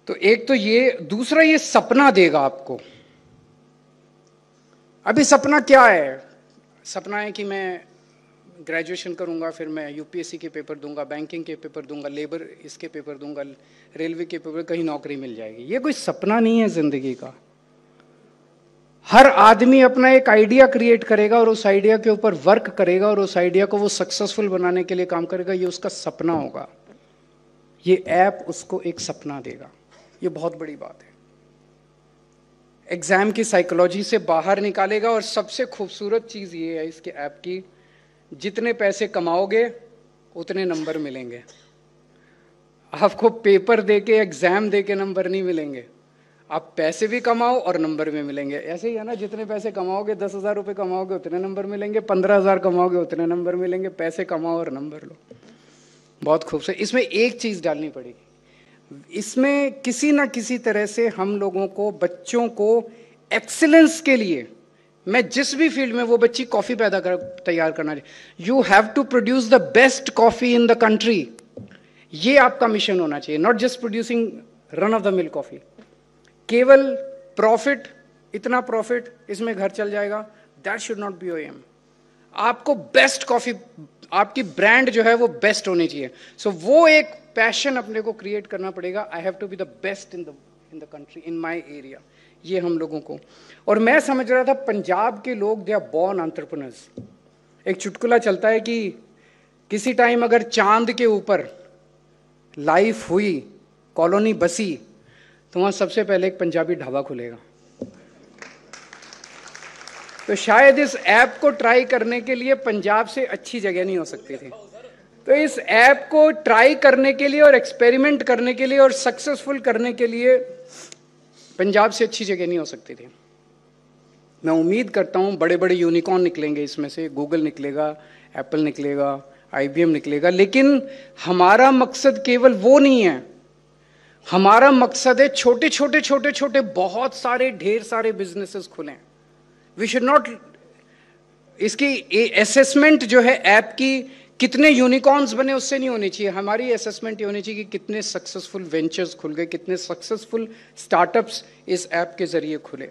तो एक तो ये, दूसरा ये सपना देगा आपको। अभी सपना क्या है? सपना है कि मैं ग्रेजुएशन करूंगा, फिर मैं यूपीएससी के पेपर दूंगा, बैंकिंग के पेपर दूंगा, लेबर इसके पेपर दूंगा, रेलवे के पेपर, कहीं नौकरी मिल जाएगी। ये कोई सपना नहीं है जिंदगी का। हर आदमी अपना एक आइडिया क्रिएट करेगा और उस आइडिया के ऊपर वर्क करेगा और उस आइडिया को वो सक्सेसफुल बनाने के लिए काम करेगा। ये उसका सपना होगा। ये ऐप उसको एक सपना देगा। ये बहुत बड़ी बात है। एग्जाम की साइकोलॉजी से बाहर निकालेगा। और सबसे खूबसूरत चीज ये है इसके ऐप की, जितने पैसे कमाओगे उतने नंबर मिलेंगे। आपको पेपर देके, एग्जाम देके नंबर नहीं मिलेंगे। आप पैसे भी कमाओ और नंबर भी मिलेंगे। ऐसे ही है ना, जितने पैसे कमाओगे, 10,000 रुपये कमाओगे उतने नंबर मिलेंगे, 15,000 कमाओगे उतने नंबर मिलेंगे। पैसे कमाओ और नंबर लो। बहुत खूबसूरत। इसमें एक चीज डालनी पड़ेगी, इसमें किसी ना किसी तरह से हम लोगों को, बच्चों को एक्सीलेंस के लिए, मैं जिस भी फील्ड में, वो बच्ची कॉफी तैयार करना चाहिए। You have to produce the best coffee in the country. ये आपका मिशन होना चाहिए, not just producing run of the mill coffee. केवल प्रॉफिट, इतना प्रॉफिट, इसमें घर चल जाएगा, that should not be your aim. आपको बेस्ट कॉफी, आपकी ब्रांड जो है वो बेस्ट होनी चाहिए। सो वो एक पैशन अपने को क्रिएट करना पड़ेगा। I have to be the best in the country, in my area. ये हम लोगों को। और मैं समझ रहा था पंजाब के लोग, दे आर बोर्न एंटरप्रेन्योर्स। एक चुटकुला चलता है कि किसी टाइम अगर चांद के ऊपर लाइफ हुई, कॉलोनी बसी, तो वहां सबसे पहले एक पंजाबी ढाबा खुलेगा। तो शायद इस ऐप को ट्राई करने के लिए पंजाब से अच्छी जगह नहीं हो सकती थी। तो इस ऐप को ट्राई करने के लिए और एक्सपेरिमेंट करने के लिए और सक्सेसफुल करने के लिए पंजाब से अच्छी जगह नहीं हो सकती थी। मैं उम्मीद करता हूं बड़े बड़े यूनिकॉर्न निकलेंगे इसमें से, गूगल निकलेगा, एप्पल निकलेगा, आईबीएम निकलेगा। लेकिन हमारा मकसद केवल वो नहीं है। हमारा मकसद है छोटे छोटे छोटे छोटे बहुत सारे, ढेर सारे बिजनेसेस खुलें। वी शुड नॉट, इसकी असेसमेंट जो है ऐप की, कितने यूनिकॉर्न्स बने उससे नहीं होनी चाहिए। हमारी असेसमेंट ये होनी चाहिए कि कितने सक्सेसफुल वेंचर्स खुल गए, कितने सक्सेसफुल स्टार्टअप्स इस ऐप के जरिए खुले।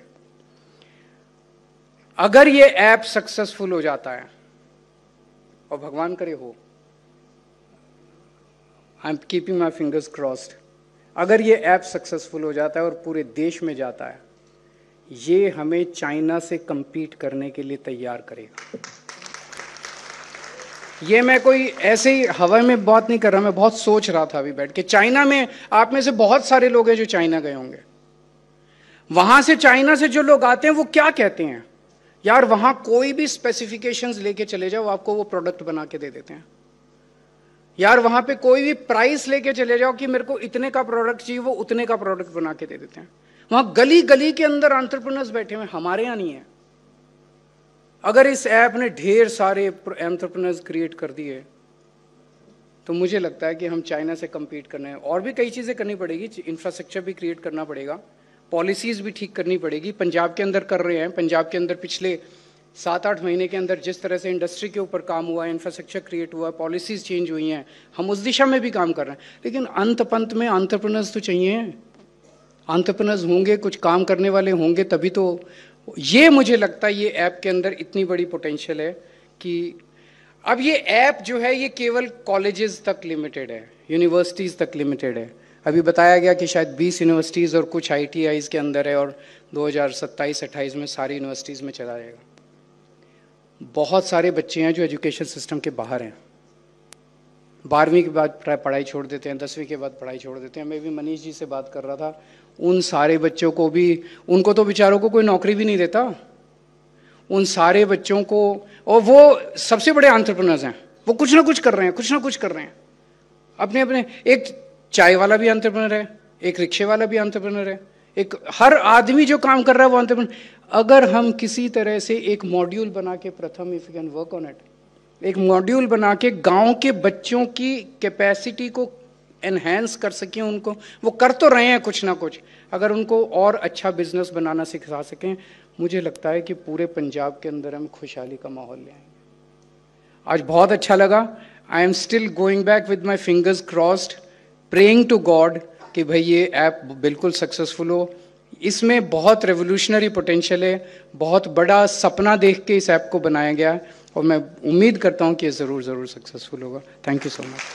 अगर ये ऐप सक्सेसफुल हो जाता है, और भगवान करे हो, I am keeping my fingers crossed, अगर ये ऐप सक्सेसफुल हो जाता है और पूरे देश में जाता है, ये हमें चाइना से compete करने के लिए तैयार करेगा। ये मैं कोई ऐसे ही हवा में बात नहीं कर रहा, मैं बहुत सोच रहा था अभी बैठ के। चाइना में, आप में से बहुत सारे लोग हैं जो चाइना गए होंगे। वहां से, चाइना से जो लोग आते हैं वो क्या कहते हैं, यार वहां कोई भी स्पेसिफिकेशंस लेके चले जाओ, आपको वो प्रोडक्ट बना के दे देते हैं। यार वहां पे कोई भी प्राइस लेके चले जाओ कि मेरे को इतने का प्रोडक्ट चाहिए, वो उतने का प्रोडक्ट बना के दे देते हैं। वहां गली गली के अंदर एंटरप्रेन्योर्स बैठे हुए, हमारे यहां नहीं है। अगर इस ऐप ने ढेर सारे एंटरप्रेन्योर्स क्रिएट कर दिए, तो मुझे लगता है कि हम चाइना से compete करने हैं। और भी कई चीजें करनी पड़ेगी, इंफ्रास्ट्रक्चर भी क्रिएट करना पड़ेगा, पॉलिसीज भी ठीक करनी पड़ेगी। पंजाब के अंदर कर रहे हैं। पंजाब के अंदर पिछले 7-8 महीने के अंदर जिस तरह से इंडस्ट्री के ऊपर काम हुआ है, इंफ्रास्ट्रक्चर क्रिएट हुआ, पॉलिसीज चेंज हुई हैं, हम उस दिशा में भी काम कर रहे हैं। लेकिन अंत पंत में एंटरप्रेन्योर्स तो चाहिए। एंटरप्रेन्योर्स होंगे, कुछ काम करने वाले होंगे, तभी तो। ये मुझे लगता है ये ऐप के अंदर इतनी बड़ी पोटेंशियल है कि अब ये ऐप जो है ये केवल कॉलेजेस तक लिमिटेड है, यूनिवर्सिटीज़ तक लिमिटेड है। अभी बताया गया कि शायद 20 यूनिवर्सिटीज़ और कुछ ITIs के अंदर है, और 2027-28 में सारी यूनिवर्सिटीज़ में चला जाएगा। बहुत सारे बच्चे हैं जो एजुकेशन सिस्टम के बाहर हैं, 12वीं के बाद पढ़ाई छोड़ देते हैं, 10वीं के बाद पढ़ाई छोड़ देते हैं। मैं भी मनीष जी से बात कर रहा था, उन सारे बच्चों को भी, उनको तो बेचारों को कोई नौकरी भी नहीं देता। उन सारे बच्चों को, और वो सबसे बड़े एंटरप्रेन्योर्स हैं, वो कुछ ना कुछ कर रहे हैं, कुछ ना कुछ कर रहे हैं अपने अपने। एक चाय वाला भी एंटरप्रेन्योर है, एक रिक्शे वाला भी एंटरप्रेन्योर है, एक हर आदमी जो काम कर रहा है वो एंटरप्रेन्योर। अगर हम किसी तरह से एक मॉड्यूल बना के, प्रथम if you can work on it, एक मॉड्यूल बना के गांव के बच्चों की कैपेसिटी को एनहेंस कर सकें, उनको, वो कर तो रहे हैं कुछ ना कुछ, अगर उनको और अच्छा बिजनेस बनाना सिखा सकें, मुझे लगता है कि पूरे पंजाब के अंदर हम खुशहाली का माहौल ले आएंगे। आज बहुत अच्छा लगा। I am still going back with my fingers crossed, praying to God कि भाई ये ऐप बिल्कुल सक्सेसफुल हो। इसमें बहुत रेवोल्यूशनरी पोटेंशियल है, बहुत बड़ा सपना देख के इस ऐप को बनाया गया है और मैं उम्मीद करता हूँ कि ये ज़रूर सक्सेसफुल होगा। Thank you so much.